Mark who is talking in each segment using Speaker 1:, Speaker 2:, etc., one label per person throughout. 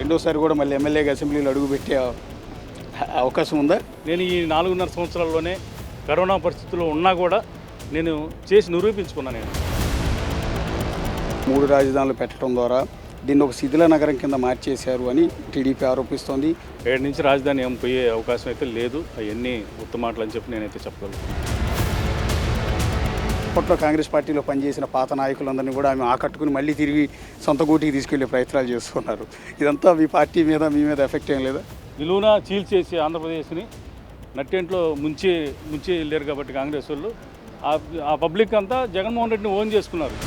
Speaker 1: రెండోసారి కూడా మళ్ళీ ఎమ్మెల్యేగా అసెంబ్లీలో అడుగుపెట్టే అవకాశం ఉందా?
Speaker 2: నేను ఈ 4.5 సంవత్సరాల్లోనే కరోనా పరిస్థితుల్లో ఉన్నా కూడా నేను చేసి నిరూపించుకున్నాను. నేను
Speaker 1: 3 రాజధానులు పెట్టడం ద్వారా దీన్ని ఒక శిథిల నగరం కింద మార్చేశారు అని టీడీపీ ఆరోపిస్తోంది.
Speaker 2: 7 నుంచి రాజధాని ఏం పోయే అవకాశం అయితే లేదు. అవన్నీ ఉత్తమాటలు అని చెప్పి నేనైతే చెప్పగలను.
Speaker 1: అప్పట్లో కాంగ్రెస్ పార్టీలో పనిచేసిన పాత నాయకులందరినీ కూడా ఆమె ఆకట్టుకుని మళ్ళీ తిరిగి సొంత గూటికి తీసుకెళ్లే ప్రయత్నాలు చేస్తున్నారు. ఇదంతా మీ పార్టీ మీద మీ మీద ఎఫెక్ట్ ఏం లేదా?
Speaker 2: విలువన చీల్చేసి ఆంధ్రప్రదేశ్ని నట్టేంట్లో ముంచి వెళ్ళారు కాబట్టి కాంగ్రెస్ వాళ్ళు ఆ పబ్లిక్ అంతా జగన్మోహన్ రెడ్డిని ఓన్ చేసుకున్నారు.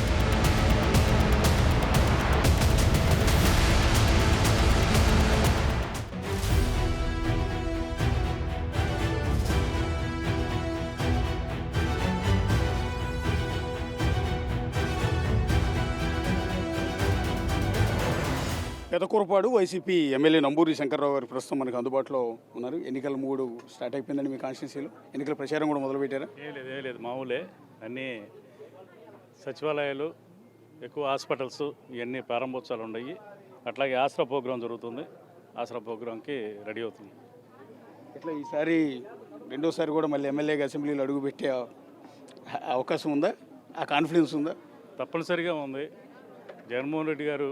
Speaker 1: పెదకూరపాడు వైసీపీ ఎమ్మెల్యే నంబూరి శంకర్రావు గారు ప్రస్తుతం మనకు అందుబాటులో ఉన్నారు. ఎన్నికల 3 స్టార్ట్ అయిపోయిందండి మీ కాన్స్టిట్యున్సీలో. ఎన్నికల ప్రచారం కూడా మొదలుపెట్టారా?
Speaker 2: ఏం లేదు మామూలే. అన్నీ సచివాలయాలు, ఎక్కువ హాస్పిటల్స్ ఇవన్నీ ప్రారంభోత్సవాలు ఉన్నాయి. అట్లాగే ఆసరా ప్రోగ్రాం జరుగుతుంది. ఆసరా ప్రోగ్రాంకి రెడీ అవుతుంది.
Speaker 1: ఇట్లా ఈసారి రెండోసారి కూడా మళ్ళీ ఎమ్మెల్యేగా అసెంబ్లీలో అడుగుపెట్టే అవకాశం ఉందా? ఆ కాన్ఫిడెన్స్ ఉందా?
Speaker 2: తప్పనిసరిగా ఉంది. జగన్మోహన్ రెడ్డి గారు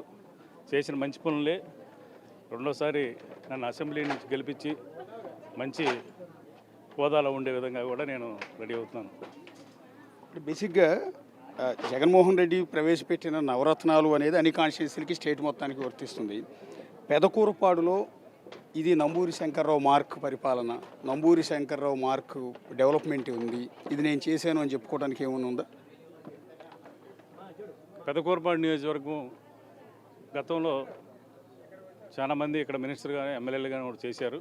Speaker 2: చేసిన మంచి పనులే రెండోసారి నన్ను అసెంబ్లీ నుంచి గెలిపించి మంచి హోదాలో ఉండే విధంగా కూడా నేను రెడీ అవుతున్నాను.
Speaker 1: బేసిక్గా జగన్మోహన్ రెడ్డి ప్రవేశపెట్టిన నవరత్నాలు అనేది అన్ని కాన్స్టిట్యున్సీలకి స్టేట్ మొత్తానికి వర్తిస్తుంది. పెదకూరపాడులో ఇది నంబూరి శంకర్రావు మార్క్ పరిపాలన, నంబూరి శంకర్రావు మార్క్ డెవలప్మెంట్ ఉంది, ఇది నేను చేశాను అని చెప్పుకోవడానికి ఏమైనా ఉందా?
Speaker 2: పెదకూరపాడు నియోజకవర్గం గతంలో చాలామంది ఇక్కడ మినిస్టర్ కానీ ఎమ్మెల్యేలు కానీ కూడా చేశారు.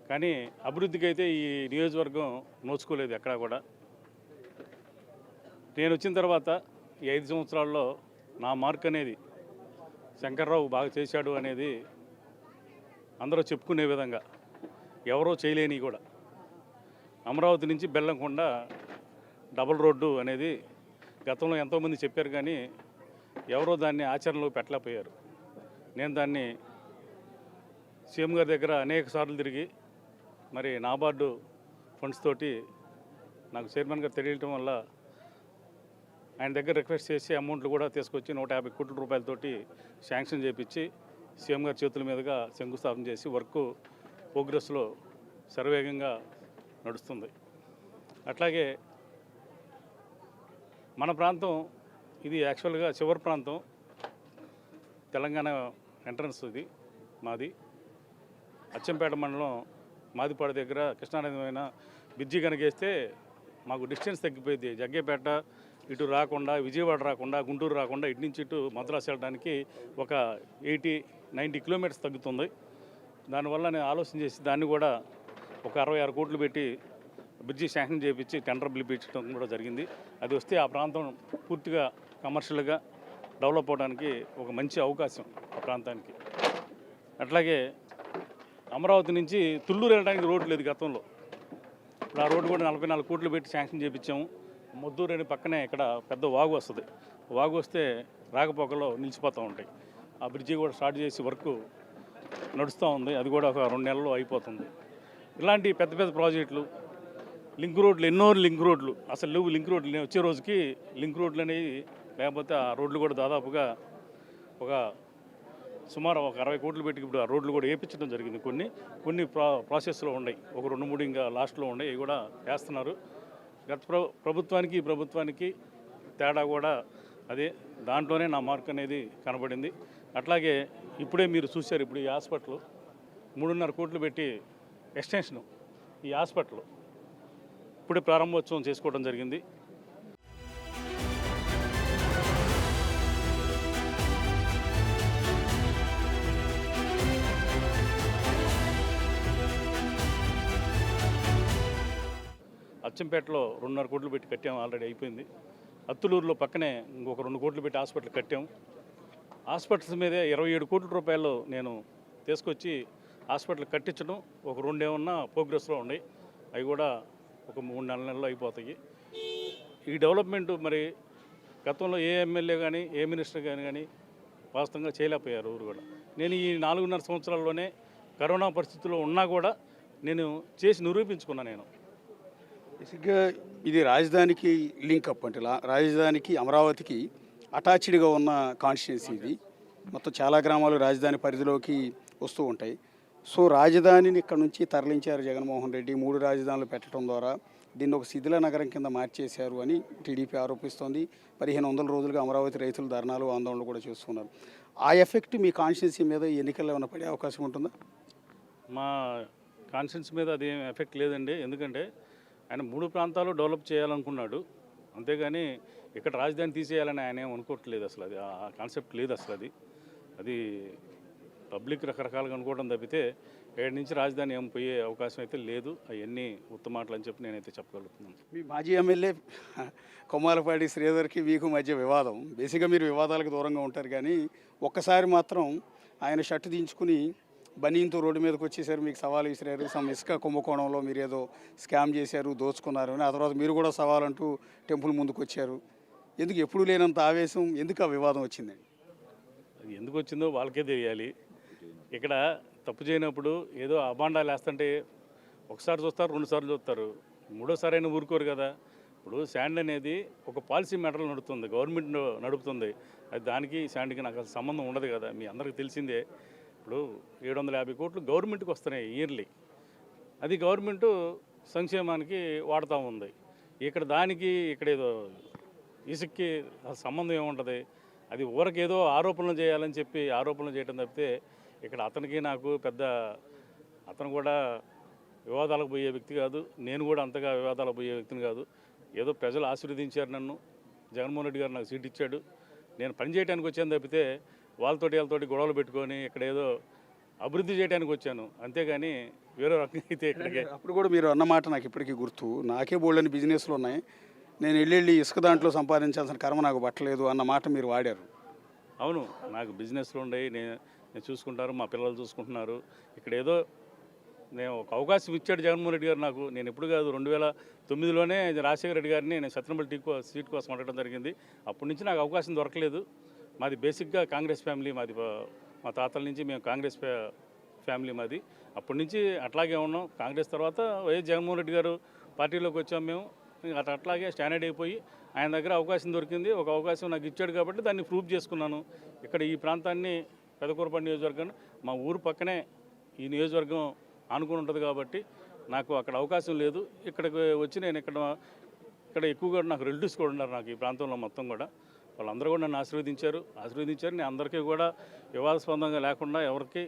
Speaker 2: కానీ అభివృద్ధికి అయితే ఈ నియోజకవర్గం నోచుకోలేదు ఎక్కడా కూడా. నేను వచ్చిన తర్వాత ఈ 5 సంవత్సరాల్లో నా మార్క్ అనేది శంకర్రావు బాగా చేశాడు అనేది అందరూ చెప్పుకునే విధంగా ఎవరో చేయలేని కూడా. అమరావతి నుంచి బెల్లంకొండ డబుల్ రోడ్డు అనేది గతంలో ఎంతోమంది చెప్పారు కానీ ఎవరో దాన్ని ఆచరణలో పెట్టలేకపోయారు. నేను దాన్ని సీఎం గారి దగ్గర అనేక సార్లు తిరిగి మరి నాబార్డు ఫండ్స్ తోటి నాకు చైర్మన్ గారు తెలియటం వల్ల ఆయన దగ్గర రిక్వెస్ట్ చేసి అమౌంట్లు కూడా తీసుకొచ్చి 150 కోట్ల రూపాయలతోటి శాంక్షన్ చేయించి సీఎం గారి చేతుల మీదుగా శంకుస్థాపన చేసి వర్క్ ప్రోగ్రెస్లో శరవేగంగా నడుస్తుంది. అట్లాగే మన ప్రాంతం ఇది యాక్చువల్గా చివరి ప్రాంతం, తెలంగాణ ఎంట్రన్స్ ఇది మాది. అచ్చంపేట మండలం మాదిపాడు దగ్గర కృష్ణానది పైన బ్రిడ్జి కనుకేస్తే మాకు డిస్టెన్స్ తగ్గిపోయింది. జగ్గేపేట ఇటు రాకుండా, విజయవాడ రాకుండా, గుంటూరు రాకుండా ఇటు నుంచి ఇటు మద్రాసు వెళ్ళడానికి ఒక 80-90 కిలోమీటర్స్ తగ్గుతుంది. దానివల్ల నేను ఆలోచన చేసి దాన్ని కూడా ఒక 66 కోట్లు పెట్టి బ్రిడ్జి శాంక్షన్ చేయించి టెండర్ పిలిపించడం కూడా జరిగింది. అది వస్తే ఆ ప్రాంతం పూర్తిగా కమర్షియల్గా డెవలప్ అవడానికి ఒక మంచి అవకాశం ఆ ప్రాంతానికి. అట్లాగే అమరావతి నుంచి తుళ్ళూరు వెళ్ళడానికి రోడ్డు లేదు గతంలో. ఇప్పుడు ఆ రోడ్డు కూడా 44 కోట్లు పెట్టి శాంక్షన్ చేయించాము. ముద్దూరు అనే పక్కనే ఇక్కడ పెద్ద వాగు వస్తుంది. వాగు వస్తే రాకపోకలో నిలిచిపోతూ ఉంటాయి. ఆ బ్రిడ్జి కూడా స్టార్ట్ చేసి వర్క్ నడుస్తూ ఉంది. అది కూడా ఒక 2 నెలల్లో అయిపోతుంది. ఇలాంటి పెద్ద పెద్ద ప్రాజెక్టులు, లింక్ రోడ్లు, ఎన్నో లింక్ రోడ్లు అసలు లేవు. లింక్ రోడ్లు వచ్చే రోజుకి లింక్ రోడ్లు అనేవి లేకపోతే ఆ రోడ్లు కూడా దాదాపుగా సుమారు ఒక 60 కోట్లు పెట్టి ఇప్పుడు ఆ రోడ్లు కూడా వేయించడం జరిగింది. కొన్ని ప్రాసెస్లో ఉన్నాయి, ఒక 2-3 ఇంకా లాస్ట్లో ఉన్నాయి. ఇవి కూడా వేస్తున్నారు. గత ప్రభుత్వానికి ఈ ప్రభుత్వానికి తేడా కూడా అదే. దాంట్లోనే నా మార్క్ అనేది కనబడింది. అట్లాగే ఇప్పుడే మీరు చూశారు, ఇప్పుడు ఈ హాస్పిటల్ 3.5 కోట్లు పెట్టి ఎక్స్టెన్షన్ ఈ హాస్పిటల్ ఇప్పుడే ప్రారంభోత్సవం చేసుకోవడం జరిగింది. అచ్చంపేటలో 2.5 కోట్లు పెట్టి కట్టాము, ఆల్రెడీ అయిపోయింది. అత్తులూరులో పక్కనే ఇంకొక 2 కోట్లు పెట్టి హాస్పిటల్ కట్టాము. హాస్పిటల్స్ మీదే 27 కోట్ల రూపాయలు నేను తీసుకొచ్చి హాస్పిటల్ కట్టించడం ఒక 2 ఏమన్నా ప్రోగ్రెస్లో ఉన్నాయి. అవి కూడా ఒక 3-4 నెలల్లో అయిపోతాయి. ఈ డెవలప్మెంట్ మరి గతంలో ఏ ఎమ్మెల్యే కానీ ఏ మినిస్టర్ కానీ వాస్తవంగా చేయలేకపోయారు ఊరు కూడా. నేను ఈ 4.5 సంవత్సరాల్లోనే కరోనా పరిస్థితుల్లో ఉన్నా కూడా నేను చేసి నిరూపించుకున్నా నేను.
Speaker 1: బేసిక్గా ఇది రాజధానికి లింకప్ అంటే రాజధానికి అమరావతికి అటాచ్డ్గా ఉన్న కాన్స్టిట్యున్సీ ఇది. మొత్తం చాలా గ్రామాలు రాజధాని పరిధిలోకి వస్తూ ఉంటాయి. సో రాజధానిని ఇక్కడ నుంచి తరలించారు జగన్మోహన్ రెడ్డి. 3 రాజధానులు పెట్టడం ద్వారా దీన్ని ఒక శిథిల నగరం కింద మార్చేశారు అని టీడీపీ ఆరోపిస్తోంది. 1500 రోజులుగా అమరావతి రైతులు ధర్నాలు ఆందోళనలు కూడా చేస్తున్నారు. ఆ ఎఫెక్ట్ మీ కాన్స్టిట్యున్సీ మీద ఎన్నికల్లో ఏమైనా పడే అవకాశం ఉంటుందా?
Speaker 2: మా కాన్షియన్స్ మీద అది ఏం ఎఫెక్ట్ లేదండి. ఎందుకంటే ఆయన 3 ప్రాంతాలు డెవలప్ చేయాలనుకున్నాడు. అంతేగాని ఇక్కడ రాజధాని తీసేయాలని ఆయన ఏం అనుకోవట్లేదు. అసలు అది ఆ కాన్సెప్ట్ లేదు. అసలు అది పబ్లిక్ రకరకాలుగా అనుకోవడం తప్పితే ఏడు నుంచి రాజధాని ఏం పోయే అవకాశం అయితే లేదు. అవన్నీ ఉత్తమాటలు అని చెప్పి నేనైతే చెప్పగలుగుతున్నాను.
Speaker 1: మీ మాజీ ఎమ్మెల్యే కొమ్మాలపాటి శ్రీధర్కి మీకు మధ్య వివాదం. బేసిక్గా మీరు వివాదాలకు దూరంగా ఉంటారు, కానీ ఒక్కసారి మాత్రం ఆయన షర్టు దించుకుని బనీన్తో రోడ్డు మీదకి వచ్చేసారు, మీకు సవాల్ విసిరారు. ఇసుక కుంభకోణంలో మీరు ఏదో స్కామ్ చేశారు, దోచుకున్నారు అని. ఆ తర్వాత మీరు కూడా సవాలంటూ టెంపుల్ ముందుకు వచ్చారు. ఎందుకు ఎప్పుడు లేనంత ఆవేశం, ఎందుకు ఆ వివాదం వచ్చిందండి?
Speaker 2: అది ఎందుకు వచ్చిందో వాళ్ళకే తెలియాలి. ఇక్కడ తప్పు చేయనప్పుడు ఏదో అబాండాలు వేస్తుంటే ఒకసారి చూస్తారు, 2 సార్లు చూస్తారు, 3వ సారి అయినా ఊరుకోరు కదా. ఇప్పుడు శాండ్ అనేది ఒక పాలసీ మ్యాటర్లో నడుస్తుంది, గవర్నమెంట్ నడుపుతుంది. అది దానికి శాండ్కి నాకు అసలు సంబంధం ఉండదు కదా. మీ అందరికీ తెలిసిందే. ఇప్పుడు 750 కోట్లు గవర్నమెంట్కి వస్తున్నాయి ఇయర్లీ. అది గవర్నమెంటు సంక్షేమానికి వాడుతూ ఉంది. ఇక్కడ ఏదో ఇసుక్కి సంబంధం ఏముంటుంది? అది ఊరకేదో ఆరోపణలు చేయాలని చెప్పి ఆరోపణలు చేయడం తప్పితే ఇక్కడ అతనికి నాకు పెద్ద, అతను కూడా వివాదాలకు పోయే వ్యక్తి కాదు, నేను కూడా అంతగా వివాదాలకు పోయే వ్యక్తిని కాదు. ఏదో ప్రజలు ఆశీర్వదించారు నన్ను, జగన్మోహన్ రెడ్డి గారు నాకు సీట్ ఇచ్చాడు, నేను పని చేయడానికి వచ్చాను తప్పితే వీళ్ళతోటి గొడవలు పెట్టుకొని ఇక్కడ ఏదో అభివృద్ధి చేయడానికి వచ్చాను. అంతేగాని వేరే రకంగా అయితే ఇక్కడికి.
Speaker 1: అప్పుడు కూడా మీరు అన్నమాట నాకు ఇప్పటికీ గుర్తు. నాకే బోల్డని బిజినెస్లు ఉన్నాయి, నేను వెళ్ళి ఇసుక దాంట్లో సంపాదించాల్సిన కర్మ నాకు పట్టలేదు అన్న మాట మీరు వాడారు.
Speaker 2: అవును, నాకు బిజినెస్లు ఉన్నాయి, నేను చూసుకుంటారు, మా పిల్లలు చూసుకుంటున్నారు. ఇక్కడ ఏదో నేను ఒక అవకాశం ఇచ్చాడు జగన్మోహన్ రెడ్డి గారు నాకు. నేను ఎప్పుడు కాదు, 2009లోనే రాజశేఖర రెడ్డి గారిని నేను సత్యనపల్లి సీట్ కోసం అడగడం జరిగింది. అప్పటి నుంచి నాకు అవకాశం దొరకలేదు. మాది బేసిక్గా కాంగ్రెస్ ఫ్యామిలీ, మా తాతల నుంచి మేము కాంగ్రెస్ ఫ్యామిలీ మాది. అప్పటి నుంచి అట్లాగే ఉన్నాం. కాంగ్రెస్ తర్వాత వైఎస్ జగన్మోహన్ రెడ్డి గారు పార్టీలోకి వచ్చాము మేము. అట్లాగే స్టాండర్డ్ అయిపోయి ఆయన దగ్గర అవకాశం దొరికింది. ఒక అవకాశం నాకు ఇచ్చాడు కాబట్టి దాన్ని ప్రూవ్ చేసుకున్నాను. ఇక్కడ ఈ ప్రాంతాన్ని పెదకూరపాడు నియోజకవర్గాన్ని, మా ఊరు పక్కనే ఈ నియోజకవర్గం ఆనుకుని ఉంటుంది కాబట్టి నాకు అక్కడ అవకాశం లేదు. ఇక్కడికి వచ్చి నేను ఇక్కడ ఎక్కువగా నాకు రిలేటివ్స్ కూడా ఉన్నారు నాకు ఈ ప్రాంతంలో మొత్తం కూడా. వాళ్ళందరూ కూడా నన్ను ఆశీర్వదించారు. నేను అందరికీ కూడా వివాదాస్పదంగా లేకుండా ఎవరికి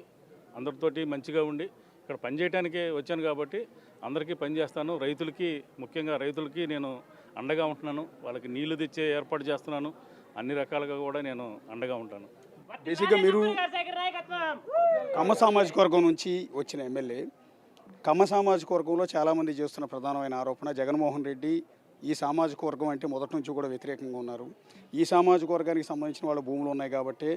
Speaker 2: అందరితోటి మంచిగా ఉండి ఇక్కడ పనిచేయడానికే వచ్చాను కాబట్టి అందరికీ పనిచేస్తాను. ముఖ్యంగా రైతులకి నేను అండగా ఉంటున్నాను. వాళ్ళకి నీళ్లు తెచ్చే ఏర్పాటు చేస్తున్నాను. అన్ని రకాలుగా కూడా నేను అండగా ఉంటాను.
Speaker 1: బేసిక్గా మీరు కమ్మ సామాజిక వర్గం నుంచి వచ్చిన ఎమ్మెల్యే. కమ్మ సామాజిక వర్గంలో చాలామంది చేస్తున్న ప్రధానమైన ఆరోపణ, జగన్మోహన్ రెడ్డి ఈ సామాజిక వర్గం అంటే మొదటి నుంచి కూడా వ్యతిరేకంగా ఉన్నారు. ఈ సామాజిక వర్గానికి సంబంధించిన వాళ్ళ భూములు ఉన్నాయి కాబట్టి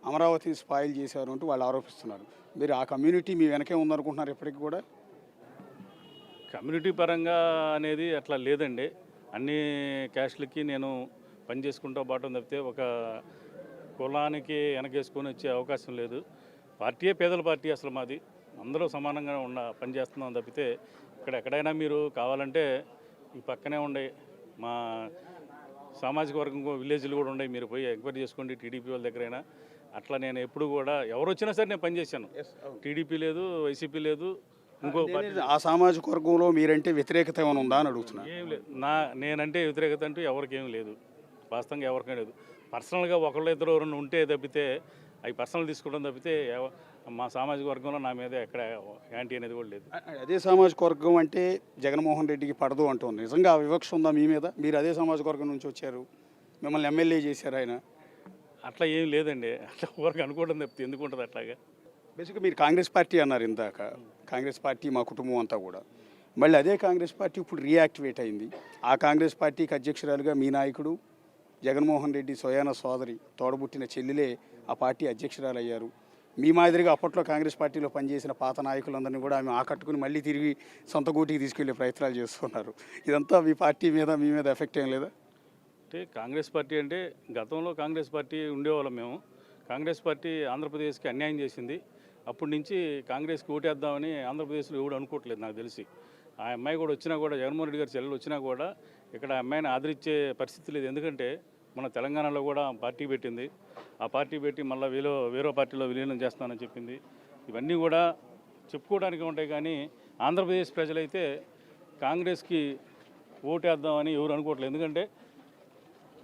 Speaker 1: అమరావతిని స్పాయిల్ చేశారు అంటూ వాళ్ళు ఆరోపిస్తున్నారు. మీరు ఆ కమ్యూనిటీ మీ వెనకే ఉందనుకుంటున్నారు ఇప్పటికి కూడా?
Speaker 2: కమ్యూనిటీ పరంగా అనేది అట్లా లేదండి. అన్ని క్యాస్ట్లకి నేను పని చేసుకుంటూ పోవటం తప్పితే ఒక కులానికి వెనకేసుకొని వచ్చే అవకాశం లేదు. పార్టీయే పేదల పార్టీ అసలు మాది. అందరూ సమానంగా పని చేస్తున్నాం తప్పితే ఇక్కడ ఎక్కడైనా మీరు కావాలంటే ఈ పక్కనే ఉండే మా సామాజిక వర్గం విలేజ్లు కూడా ఉన్నాయి, మీరు పోయి ఎంక్వైరీ చేసుకోండి టీడీపీ వాళ్ళ దగ్గరైనా. అట్లా నేను ఎప్పుడు కూడా ఎవరు వచ్చినా సరే నేను పనిచేశాను. టీడీపీ లేదు, వైసీపీ లేదు, ఇంకో పార్టీ.
Speaker 1: ఆ సామాజిక వర్గంలో మీరంటే వ్యతిరేకత ఏమైనా ఉందా అని అడుగుతున్నా.
Speaker 2: ఏం లేదు, నేనంటే వ్యతిరేకత అంటూ ఎవరికేం లేదు. వాస్తవంగా ఎవరికేం లేదు. పర్సనల్గా ఒకళ్ళు ఇద్దరు ఎవరైనా ఉంటే తప్పితే అవి పర్సనల్ తీసుకోవడం తప్పితే మా సామాజిక వర్గంలో నా మీద ఎక్కడ యాంటీ అనేది కూడా లేదు.
Speaker 1: అదే సామాజిక వర్గం అంటే జగన్మోహన్ రెడ్డికి పడదు అంటుంది. నిజంగా ఆ వివక్ష ఉందా మీ మీద? మీరు అదే సామాజిక వర్గం నుంచి వచ్చారు, మిమ్మల్ని ఎమ్మెల్యే చేశారు ఆయన.
Speaker 2: అట్లా ఏం లేదండి. అట్లా ఊరికి అనుకోవడం తప్పితే ఎందుకు ఉంటుంది అట్లాగా?
Speaker 1: బేసిక్గా మీరు కాంగ్రెస్ పార్టీ అన్నారు ఇందాక. కాంగ్రెస్ పార్టీ మా కుటుంబం అంతా కూడా. మళ్ళీ అదే కాంగ్రెస్ పార్టీ ఇప్పుడు రీయాక్టివేట్ అయింది. ఆ కాంగ్రెస్ పార్టీకి అధ్యక్షురాలుగా మీ నాయకుడు జగన్మోహన్ రెడ్డి సోయాన సోదరి తోడబుట్టిన చెల్లెలే ఆ పార్టీ అధ్యక్షురాలు అయ్యారు. మీ మాదిరిగా అప్పట్లో కాంగ్రెస్ పార్టీలో పనిచేసిన పాత నాయకులందరినీ కూడా ఆమె ఆకట్టుకుని మళ్ళీ తిరిగి సొంత గూటికి తీసుకెళ్లే ప్రయత్నాలు చేస్తున్నారు. ఇదంతా మీ పార్టీ మీద మీ మీద ఎఫెక్ట్ ఏం లేదా?
Speaker 2: అంటే కాంగ్రెస్ పార్టీ అంటే గతంలో కాంగ్రెస్ పార్టీ ఉండేవాళ్ళం మేము. కాంగ్రెస్ పార్టీ ఆంధ్రప్రదేశ్కి అన్యాయం చేసింది. అప్పటి నుంచి కాంగ్రెస్కి ఓటేద్దామని ఆంధ్రప్రదేశ్లో ఎవడు అనుకోవట్లేదు నాకు తెలిసి. ఆ అమ్మాయి కూడా వచ్చినా కూడా, జగన్మోహన్ రెడ్డి గారి చెల్లెలు వచ్చినా కూడా ఇక్కడ ఆ అమ్మాయిని ఆదరించే పరిస్థితి లేదు. ఎందుకంటే మన తెలంగాణలో కూడా పార్టీ పెట్టింది. ఆ పార్టీ పెట్టి మళ్ళీ వేరే పార్టీలో విలీనం చేస్తానని చెప్పింది. ఇవన్నీ కూడా చెప్పుకోవడానికి ఉంటాయి, కానీ ఆంధ్రప్రదేశ్ ప్రజలైతే కాంగ్రెస్కి ఓటేద్దామని ఎవరు అనుకోవట్లేదు. ఎందుకంటే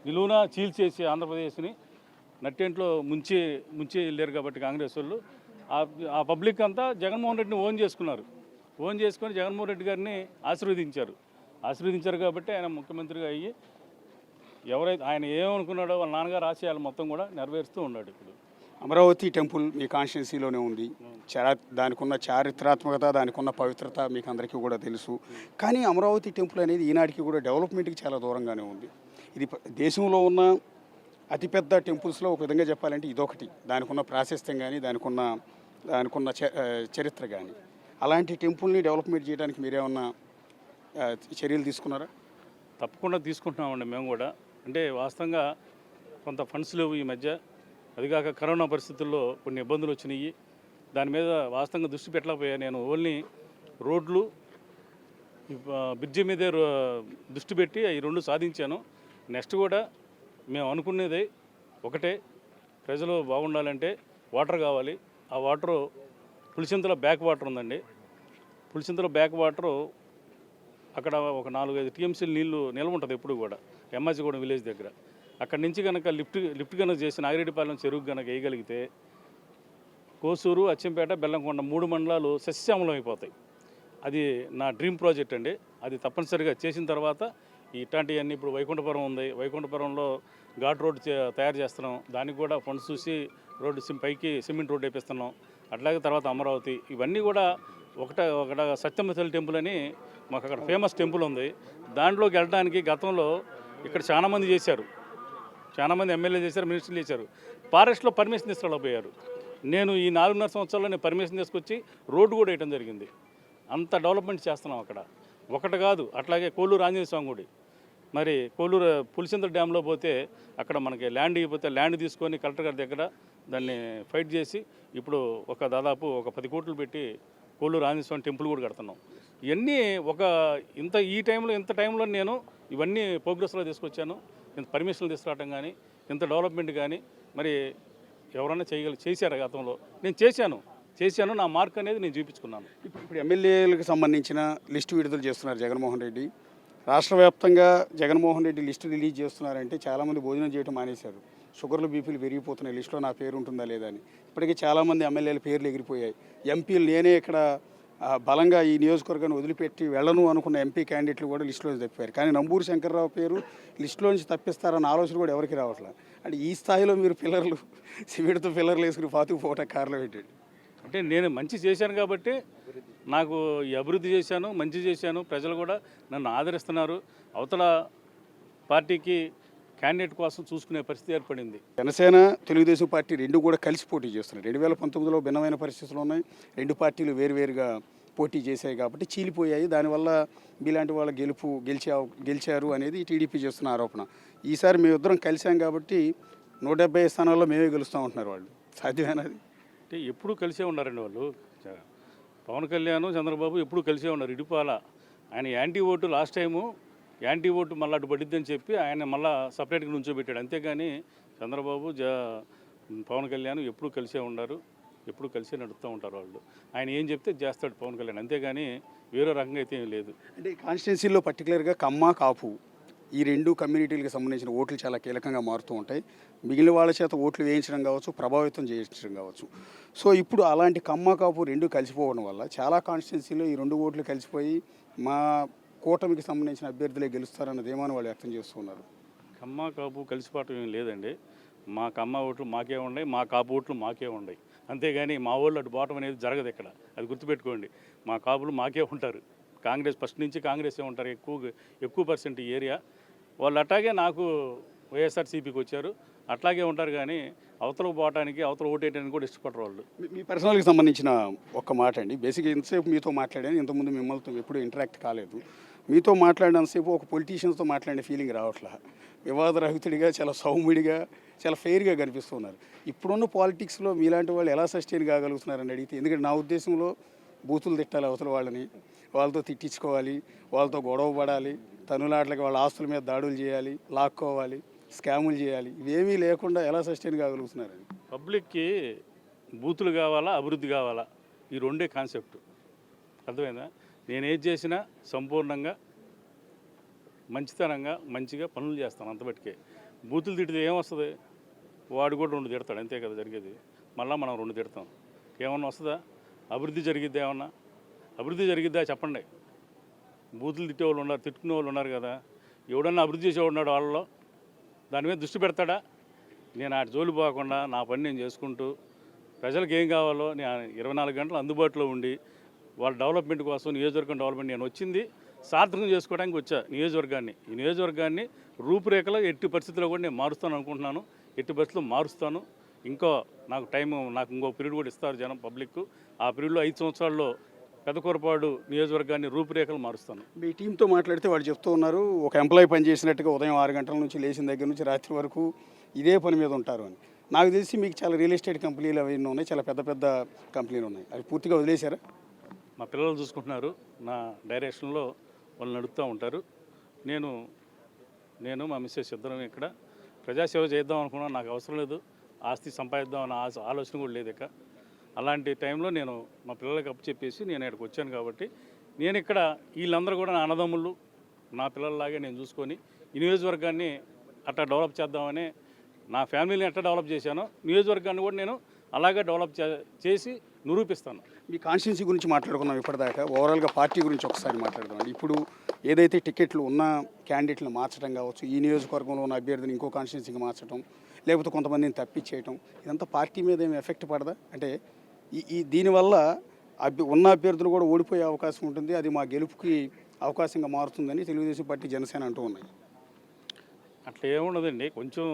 Speaker 2: నిలువున చీల్చేసి ఆంధ్రప్రదేశ్ని నట్టేంట్లో ముంచి వెళ్ళారు కాబట్టి కాంగ్రెస్ వాళ్ళు ఆ పబ్లిక్ అంతా జగన్మోహన్ రెడ్డిని ఓన్ చేసుకున్నారు. ఓన్ చేసుకొని జగన్మోహన్ రెడ్డి గారిని ఆశీర్వదించారు కాబట్టి ఆయన ముఖ్యమంత్రిగా అయ్యి ఎవరైతే ఆయన ఏమనుకున్నాడో వాళ్ళ నాన్నగారు ఆశయాలు మొత్తం కూడా నెరవేరుస్తూ ఉన్నాడు. ఇప్పుడు
Speaker 1: అమరావతి టెంపుల్ మీ కాన్స్టిట్యున్సీలోనే ఉంది. దానికి ఉన్న చారిత్రాత్మకత, దానికి ఉన్న పవిత్రత మీకు అందరికీ కూడా తెలుసు. కానీ అమరావతి టెంపుల్ అనేది ఈనాటికి కూడా డెవలప్మెంట్కి చాలా దూరంగానే ఉంది. ఇది దేశంలో ఉన్న అతిపెద్ద టెంపుల్స్లో ఒక విధంగా చెప్పాలంటే ఇదొకటి. దానికి ఉన్న ప్రాశస్త్యం కానీ, దానికి ఉన్న చరిత్ర కానీ, అలాంటి టెంపుల్ని డెవలప్మెంట్ చేయడానికి మీరేమన్నా చర్యలు తీసుకున్నారా?
Speaker 2: తప్పకుండా తీసుకుంటున్నామండి మేము కూడా. అంటే వాస్తవంగా కొంత ఫండ్స్ లేవు ఈ మధ్య. అదిగాక కరోనా పరిస్థితుల్లో కొన్ని ఇబ్బందులు వచ్చినాయి. దాని మీద వాస్తవంగా దృష్టి పెట్టలేకపోయా. నేను ఓన్లీ రోడ్లు, బ్రిడ్జి మీదే దృష్టి పెట్టి ఈ రెండు సాధించాను. నెక్స్ట్ కూడా మేము అనుకునేది ఒకటే, ప్రజలు బాగుండాలంటే వాటర్ కావాలి. ఆ వాటరు పులిచింతల బ్యాక్ వాటర్ ఉందండి. పులిచింతల బ్యాక్ వాటరు అక్కడ ఒక 4-5 టీఎంసీలు నీళ్లు నిల్వ ఉంటుంది ఎప్పుడు కూడా, ఎమ్మాజిగూడెం విలేజ్ దగ్గర. అక్కడి నుంచి కనుక లిఫ్ట్ కనుక చేసి నాగిరెడ్డిపాలెం చెరువు కనుక వేయగలిగితే కోసూరు, అచ్చంపేట, బెల్లంకొండ 3 మండలాలు సస్యశ్యామలం అయిపోతాయి. అది నా డ్రీమ్ ప్రాజెక్ట్ అండి. అది తప్పనిసరిగా చేసిన తర్వాత ఇట్లాంటివన్నీ ఇప్పుడు వైకుంఠపురం ఉంది. వైకుంఠపురంలో ఘాట్ రోడ్ తయారు చేస్తున్నాం. దానికి కూడా ఫండ్స్ చూసి రోడ్డు పైకి సిమెంట్ రోడ్డు వేపిస్తున్నాం. అట్లాగే తర్వాత అమరావతి, ఇవన్నీ కూడా ఒకట సత్యమ్మ తల్లి టెంపుల్ అని మాకు అక్కడ ఫేమస్ టెంపుల్ ఉంది. దాంట్లోకి వెళ్ళడానికి గతంలో ఇక్కడ చాలామంది చేశారు, చాలామంది ఎమ్మెల్యే చేశారు, మినిస్టర్లు చేశారు. ఫారెస్ట్లో పర్మిషన్ తీసుకురాలేకపోయారు. నేను ఈ 4.5 సంవత్సరాల్లో నేను పర్మిషన్ తీసుకొచ్చి రోడ్డు కూడా వేయడం జరిగింది. అంత డెవలప్మెంట్ చేస్తున్నాం అక్కడ. ఒకటి కాదు, అట్లాగే కోలూరు ఆంజనేయ స్వామి గుడి, మరి కోలూరు పులిచింతల డ్యాంలో పోతే అక్కడ మనకి ల్యాండ్ ఇవ్వకపోతే ల్యాండ్ తీసుకొని కలెక్టర్ గారి దగ్గర దాన్ని ఫైట్ చేసి ఇప్పుడు దాదాపు 10 కోట్లు పెట్టి కోలూరు ఆంజనేయ స్వామి టెంపుల్ కూడా కడుతున్నాం. ఇవన్నీ ఇంత టైంలో నేను ఇవన్నీ ప్రోగ్రెస్లో తీసుకొచ్చాను. ఇంత పర్మిషన్లు తీసుకురావడం కానీ, ఇంత డెవలప్మెంట్ కానీ మరి ఎవరన్నా చేశారా గతంలో? నేను చేశాను. నా మార్క్ అనేది నేను చూపించుకున్నాను.
Speaker 1: ఇప్పుడు ఎమ్మెల్యేలకు సంబంధించిన లిస్టు విడుదల చేస్తున్నారు జగన్మోహన్ రెడ్డి. రాష్ట్ర వ్యాప్తంగా జగన్మోహన్ రెడ్డి లిస్టు రిలీజ్ చేస్తున్నారంటే చాలామంది భోజనం చేయడం మానేశారు. షుగర్లు, బీపీలు పెరిగిపోతున్నాయి. లిస్టులో నా పేరు ఉంటుందా లేదా అని. ఇప్పటికీ చాలామంది ఎమ్మెల్యేల పేర్లు ఎగిరిపోయాయి. ఎంపీలు నేనే ఇక్కడ బలంగా ఈ నియోజకవర్గాన్ని వదిలిపెట్టి వెళ్ళను అనుకున్న ఎంపీ క్యాండిడేట్లు కూడా లిస్టులో తప్పారు. కానీ నంబూరు శంకర్రావు పేరు లిస్టులో నుంచి తప్పిస్తారన్న ఆలోచన కూడా ఎవరికి రావట్లేదు. అంటే ఈ స్థాయిలో మీరు సిమెంట్తో పిల్లర్లు వేసుకుని పాతుకుపోవటం కారణం ఏంటండి?
Speaker 2: అంటే నేను మంచి చేశాను కాబట్టి నాకు ఈ అభివృద్ధి చేశాను, మంచి చేశాను. ప్రజలు కూడా నన్ను ఆదరిస్తున్నారు. అవతల పార్టీకి క్యాండిడేట్ కోసం చూసుకునే పరిస్థితి ఏర్పడింది.
Speaker 1: జనసేన, తెలుగుదేశం పార్టీ రెండు కూడా కలిసి పోటీ చేస్తున్నాయి. 2019లో భిన్నమైన పరిస్థితులు ఉన్నాయి. రెండు పార్టీలు వేరువేరుగా పోటీ చేశాయి కాబట్టి చీలిపోయాయి. దానివల్ల మీలాంటి వాళ్ళ గెలిచారు అనేది టీడీపీ చేస్తున్న ఆరోపణ. ఈసారి మేమిద్దరం కలిసాం కాబట్టి 170 స్థానాల్లో మేమే గెలుస్తూ ఉంటున్నారు వాళ్ళు. సాధ్యమేనది?
Speaker 2: అంటే ఎప్పుడూ కలిసే ఉన్నారండి వాళ్ళు. పవన్ కళ్యాణ్, చంద్రబాబు ఎప్పుడూ కలిసే ఉన్నారు. ఇడిపాల ఆయన anti vote last time anti vote మళ్ళీ అటు పడిద్దని చెప్పి ఆయన మళ్ళీ సపరేట్గా నుంచోబెట్టాడు. అంతేగాని చంద్రబాబు పవన్ కళ్యాణ్ ఎప్పుడూ కలిసే ఉన్నారు, ఎప్పుడు కలిసే నడుస్తూ ఉంటారు వాళ్ళు. ఆయన ఏం చెప్తే చేస్తాడు పవన్ కళ్యాణ్, అంతేగాని వేరే రకంగా అయితే ఏం లేదు.
Speaker 1: అంటే కాన్స్టిట్యున్సీలో పర్టికులర్గా కమ్మ, కాపు ఈ రెండు కమ్యూనిటీలకు సంబంధించిన ఓట్లు చాలా కీలకంగా మారుతూ ఉంటాయి. మిగిలిన వాళ్ళ చేత ఓట్లు వేయించడం కావచ్చు, ప్రభావితం చేయించడం కావచ్చు. సో ఇప్పుడు అలాంటి కమ్మ, కాపు రెండు కలిసిపోవడం వల్ల చాలా కాన్స్టిట్యున్సీలో ఈ రెండు ఓట్లు కలిసిపోయి మా కూటమికి సంబంధించిన అభ్యర్థులే గెలుస్తారన్న ధీమాను వాళ్ళు వ్యక్తం చేస్తున్నారు.
Speaker 2: కమ్మ, కాపు కలిసిపోవటం ఏం లేదండి. మా కమ్మ ఓట్లు మాకే ఉన్నాయి, మా కాపు ఓట్లు మాకే ఉన్నాయి. అంతేగాని మా వాళ్ళు అటు పోవటం అనేది జరగదు ఇక్కడ. అది గుర్తుపెట్టుకోండి. మా కాపులు మాకే ఉంటారు. కాంగ్రెస్ ఫస్ట్ నుంచి కాంగ్రెసే ఉంటారు. ఎక్కువ పర్సెంట్ ఈ ఏరియా వాళ్ళు. అట్లాగే నాకు వైఎస్ఆర్సీపీకి వచ్చారు, అట్లాగే ఉంటారు. కానీ అవతలకు పోవటానికి, అవతల ఓటేయడానికి కూడా ఇష్టపడరు వాళ్ళు.
Speaker 1: మీ పర్సనల్కి సంబంధించిన ఒక్క మాట అండి. బేసిక్గా ఇంతసేపు మీతో మాట్లాడాను, ఇంతకుముందు మిమ్మల్ని ఎప్పుడు ఇంటరాక్ట్ కాలేదు. మీతో మాట్లాడినంతసేపు ఒక పొలిటీషియన్స్తో మాట్లాడే ఫీలింగ్ రావట్లా. వివాదరహితుడిగా, చాలా సౌమ్యుడిగా, చాలా ఫెయిర్గా కనిపిస్తున్నారు. ఇప్పుడున్న పాలిటిక్స్లో మీలాంటి వాళ్ళు ఎలా సస్టైన్ కాగలుగుతున్నారని అడిగితే, ఎందుకంటే నా ఉద్దేశంలో బూతులు తిట్టాలి అవతల వాళ్ళని, వాళ్ళతో తిట్టించుకోవాలి, వాళ్ళతో గొడవ పడాలి, తనులాట్లకి వాళ్ళ ఆస్తుల మీద దాడులు చేయాలి, లాక్కోవాలి, స్కాములు చేయాలి, ఇవేమీ లేకుండా ఎలా సస్టైన్ కాగలుగుతున్నారని.
Speaker 2: పబ్లిక్కి బూతులు కావాలా, అభివృద్ధి కావాలా, ఈ రెండే కాన్సెప్ట్. అర్థమైందా? నేను ఏది చేసినా సంపూర్ణంగా మంచితనంగా మంచిగా పనులు చేస్తాను, అంతబట్టికే. బూతులు తిడితే ఏమొస్తుంది? వాడు కూడా 2 తిడతాడు, అంతే కదా జరిగేది. మళ్ళీ మనం 2 తిడతాం, ఏమన్నా వస్తుందా? అభివృద్ధి జరిగిద్దా? ఏమన్నా అభివృద్ధి జరిగిద్దా చెప్పండి. బూతులు తిట్టేవాళ్ళు ఉన్నారు, తిట్టుకునే వాళ్ళు ఉన్నారు కదా. ఎవడన్నా అభివృద్ధి చేసేవాడు ఉన్నాడు వాళ్ళలో? దాని మీద దృష్టి పెడతాడా? నేను ఆ జోలి పోకుండా నా పని నేను చేసుకుంటూ ప్రజలకు ఏం కావాలో నేను 24 గంటలు అందుబాటులో ఉండి వాళ్ళ డెవలప్మెంట్ కోసం, నియోజకవర్గం డెవలప్మెంట్, నేను వచ్చింది సార్థకం చేసుకోవడానికి వచ్చా నియోజకవర్గాన్ని. ఈ నియోజకవర్గాన్ని రూపురేఖలో ఎట్టి పరిస్థితుల్లో కూడా నేను మారుస్తాను అనుకుంటున్నాను. ఎట్టి పరిస్థితుల్లో మారుస్తాను. నాకు ఇంకో పీరియడ్ కూడా ఇస్తారు జనం, పబ్లిక్. ఆ పీరియడ్లో 5 సంవత్సరాల్లో పెదకూరపాడు నియోజకవర్గాన్ని రూపురేఖలు మారుస్తాను.
Speaker 1: మీ టీంతో మాట్లాడితే వాళ్ళు చెప్తూ ఉన్నారు, ఒక ఎంప్లాయీ పనిచేసినట్టుగా ఉదయం 6 గంటల నుంచి లేచిన దగ్గర నుంచి రాత్రి వరకు ఇదే పని మీద ఉంటారు అని. నాకు తెలిసి మీకు చాలా రియల్ ఎస్టేట్ కంపెనీలు అవన్నీ ఉన్నాయి, చాలా పెద్ద పెద్ద కంపెనీలు ఉన్నాయి, అవి పూర్తిగా వదిలేశారా?
Speaker 2: మా పిల్లలు చూసుకుంటున్నారు, నా డైరెక్షన్లో వాళ్ళు నడుపుతూ ఉంటారు. నేను మా మిస్సెస్ ఇద్దరం ఇక్కడ ప్రజాసేవ చేద్దాం అనుకున్నాను. నాకు అవసరం లేదు, ఆస్తి సంపాదిద్దాం అన్న ఆలోచన కూడా లేదు ఇక. అలాంటి టైంలో నేను మా పిల్లలకి అప్పచెప్పేసి నేను ఇక్కడికి వచ్చాను. కాబట్టి నేను ఇక్కడ వీళ్ళందరూ కూడా నా అన్నదమ్ములు, నా పిల్లల్లాగే నేను చూసుకొని ఈ నియోజకవర్గాన్ని అట్లా డెవలప్ చేద్దామని, నా ఫ్యామిలీని ఎట్లా డెవలప్ చేశానో నియోజకవర్గాన్ని కూడా నేను అలాగే డెవలప్ చేసి నిరూపిస్తాను.
Speaker 1: మీ కాన్స్టిట్యున్సీ గురించి మాట్లాడుకున్నాం ఇప్పటిదాకా. ఓవరాల్గా పార్టీ గురించి ఒకసారి మాట్లాడదాం. ఇప్పుడు ఏదైతే టికెట్లు ఉన్న క్యాండిడేట్లను మార్చడం కావచ్చు, ఈ నియోజకవర్గంలో ఉన్న అభ్యర్థిని ఇంకో కాన్స్టిట్యున్సీకి మార్చడం, లేకపోతే కొంతమందిని తప్పించేయటం, ఇదంతా పార్టీ మీద ఏమి ఎఫెక్ట్ పడదా? అంటే దీనివల్ల ఉన్న అభ్యర్థులు కూడా ఓడిపోయే అవకాశం ఉంటుంది, అది మా గెలుపుకి అవకాశంగా మారుతుందని తెలుగుదేశం పార్టీ, జనసేన అంటూ ఉన్నాయి.
Speaker 2: అట్లా ఏముండదండి. కొంచెం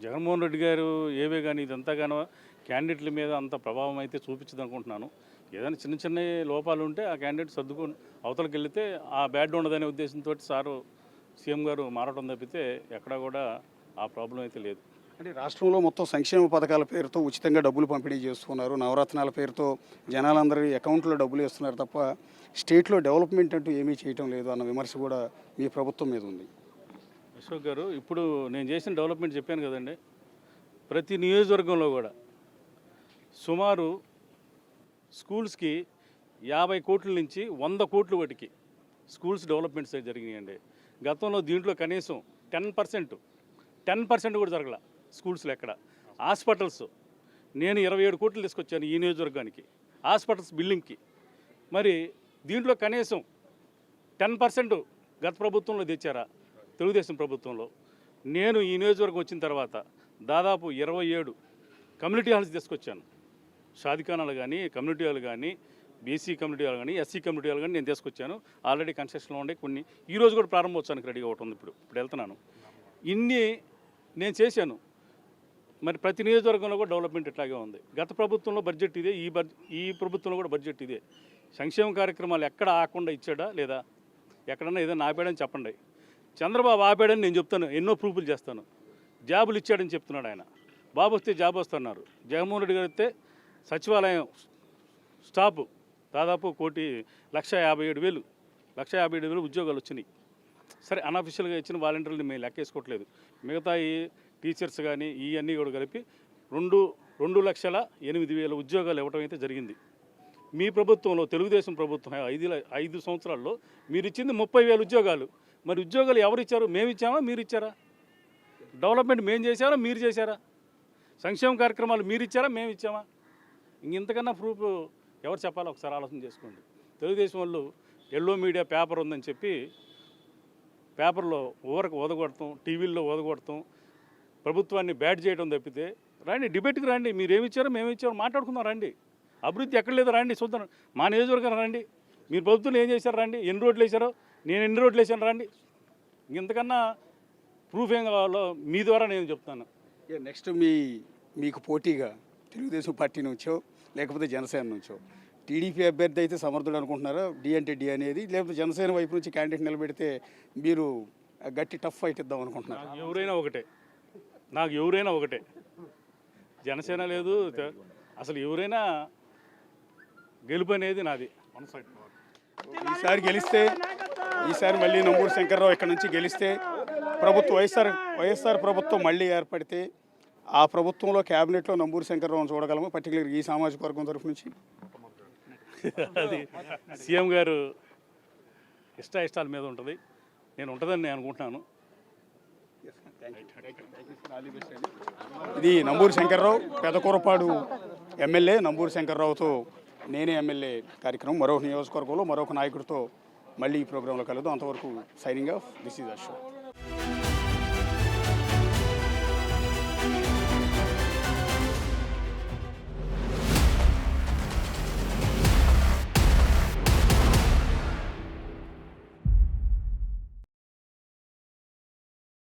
Speaker 2: జగన్మోహన్ రెడ్డి గారు ఏవే కానీ ఇదంతా కానీ క్యాండిడేట్ల మీద అంత ప్రభావం అయితే చూపించదు అనుకుంటున్నాను. ఏదైనా చిన్న చిన్న లోపాలు ఉంటే ఆ క్యాండిడేట్ సర్దుకొని అవతలకి వెళితే ఆ బ్యాడ్ ఉండదనే ఉద్దేశంతో సీఎం గారు మారడం తప్పితే ఎక్కడా కూడా ఆ ప్రాబ్లం అయితే లేదు.
Speaker 1: అంటే రాష్ట్రంలో మొత్తం సంక్షేమ పథకాల పేరుతో ఉచితంగా డబ్బులు పంపిణీ చేస్తున్నారు, నవరత్నాల పేరుతో జనాలందరి అకౌంట్లో డబ్బులు వేస్తున్నారు తప్ప స్టేట్లో డెవలప్మెంట్ అంటూ ఏమీ చేయటం లేదు అన్న విమర్శ కూడా మీ ప్రభుత్వం మీద ఉంది.
Speaker 2: అశోక్ గారు, ఇప్పుడు నేను చేసిన డెవలప్మెంట్ చెప్పాను కదండి. ప్రతి నియోజకవర్గంలో కూడా సుమారు స్కూల్స్కి 50 కోట్ల నుంచి 100 కోట్ల వాటికి స్కూల్స్ డెవలప్మెంట్స్ జరిగినాయండి. గతంలో దీంట్లో కనీసం 10% కూడా జరగల స్కూల్స్లో ఎక్కడ. హాస్పిటల్స్ నేను 27 కోట్లు తీసుకొచ్చాను ఈ నియోజకవర్గానికి హాస్పిటల్స్ బిల్డింగ్కి. మరి దీంట్లో కనీసం 10% గత ప్రభుత్వంలో తెచ్చారా? తెలుగుదేశం ప్రభుత్వంలో. నేను ఈ నియోజకవర్గం వచ్చిన తర్వాత దాదాపు 27 కమ్యూనిటీ హాల్స్ తీసుకొచ్చాను. షాదిఖానాలు కానీ, కమ్యూనిటీ హాల్ కానీ, బీసీ కమ్యూనిటీ హాల్ కానీ, ఎస్సీ కమ్యూనిటీ హాల్ కానీ నేను తీసుకొచ్చాను. ఆల్రెడీ కన్స్ట్రక్షన్లో ఉండే కొన్ని ఈరోజు కూడా ప్రారంభోత్సవానికి రెడీగా ఒకటి ఉంది. ఇప్పుడు వెళ్తున్నాను. ఇన్ని నేను చేశాను. మరి ప్రతి నియోజకవర్గంలో కూడా డెవలప్మెంట్ ఇట్లాగే ఉంది. గత ప్రభుత్వంలో బడ్జెట్ ఇదే, ఈ ప్రభుత్వంలో కూడా బడ్జెట్ ఇదే. సంక్షేమ కార్యక్రమాలు ఎక్కడ ఆకుండా ఇచ్చాడా లేదా? ఎక్కడన్నా ఏదైనా ఆపాడని చెప్పండి. చంద్రబాబు ఆపాడని నేను చెప్తాను, ఎన్నో ప్రూఫ్లు చేస్తాను. జాబులు ఇచ్చాడని చెప్తున్నాడు ఆయన. బాబు వస్తే జాబ్ వస్తున్నారు. జగన్మోహన్ రెడ్డి గారు వస్తే సచివాలయం స్టాఫ్ దాదాపు 1,57,000 ఉద్యోగాలు వచ్చినాయి. సరే, అన్అఫిషియల్గా ఇచ్చిన వాలంటీర్లు మేము లెక్కేసుకోవట్లేదు. మిగతా ఈ టీచర్స్ కానీ ఇవన్నీ కూడా కలిపి 2,08,000 ఉద్యోగాలు ఇవ్వటం అయితే జరిగింది. మీ ప్రభుత్వంలో, తెలుగుదేశం ప్రభుత్వం 5 సంవత్సరాల్లో మీరు ఇచ్చింది 30,000 ఉద్యోగాలు. మరి ఉద్యోగాలు ఎవరు ఇచ్చారు? మేము ఇచ్చామా, మీరు ఇచ్చారా? డెవలప్మెంట్ మేము చేశారా, మీరు చేశారా? సంక్షేమ కార్యక్రమాలు మీరు ఇచ్చారా, మేము ఇచ్చామా? ఇంతకన్నా ప్రూఫ్ ఎవరు చెప్పాలో ఒకసారి ఆలోచన చేసుకోండి. తెలుగుదేశం వాళ్ళు ఎల్లో మీడియా పేపర్ ఉందని చెప్పి పేపర్లో ఊరకు ఓదగొడతాం, టీవీల్లో ఓదగొడతాం, ప్రభుత్వాన్ని బ్యాడ్ చేయడం తప్పితే రండి డిబేట్కి రండి. మీరు ఏమి ఇచ్చారో మేము ఇచ్చారో మాట్లాడుకుందాం రండి. అభివృద్ధి ఎక్కడ లేదో రండి చూద్దాం. మా నియోజకవర్గం రండి. మీరు ప్రభుత్వం ఏం చేశారు రండి. ఎన్ని రోడ్లు వేశారో, నేను ఎన్ని రోడ్లు వేసాను రండి. ఇంతకన్నా ప్రూఫ్ ఏం కావాలో మీ ద్వారా నేను చెప్తాను.
Speaker 1: నెక్స్ట్ మీకు పోటీగా తెలుగుదేశం పార్టీ నుంచో లేకపోతే జనసేన నుంచో టీడీపీ అభ్యర్థి అయితే సమర్థుడు అనుకుంటున్నారా? డి అంటే డి అనేది, లేకపోతే జనసేన వైపు నుంచి క్యాండిడేట్ నిలబెడితే మీరు గట్టి టఫ్ ఫైట్ ఇద్దాం అనుకుంటున్నారు?
Speaker 2: ఎవరైనా ఒకటే. నాకు ఎవరైనా ఒకటే, జనసేన లేదు, అసలు ఎవరైనా గెలుపు అనేది నాది.
Speaker 1: ఈసారి గెలిస్తే, ఈసారి మళ్ళీ నంబూరు శంకర్రావు ఇక్కడ నుంచి గెలిస్తే ప్రభుత్వం వైఎస్ఆర్ ప్రభుత్వం మళ్ళీ ఏర్పడితే ఆ ప్రభుత్వంలో క్యాబినెట్లో నంబూరు శంకర్రావును చూడగలము, పర్టికులర్ ఈ సామాజిక వర్గం తరఫు నుంచి.
Speaker 2: అది సీఎం గారు ఇష్టాల మీద ఉంటుంది, నేను ఉంటుందని నేను అనుకుంటున్నాను.
Speaker 1: ఇది నంబూరు శంకర్రావు, పెదకూరపాడు ఎమ్మెల్యే నంబూరు శంకర్రావుతో నేనే ఎమ్మెల్యే కార్యక్రమం. మరొక నియోజకవర్గంలో మరొక నాయకుడితో మళ్ళీ ఈ ప్రోగ్రాంలో కలుద్దాం. అంతవరకు signing off. This is Ashok.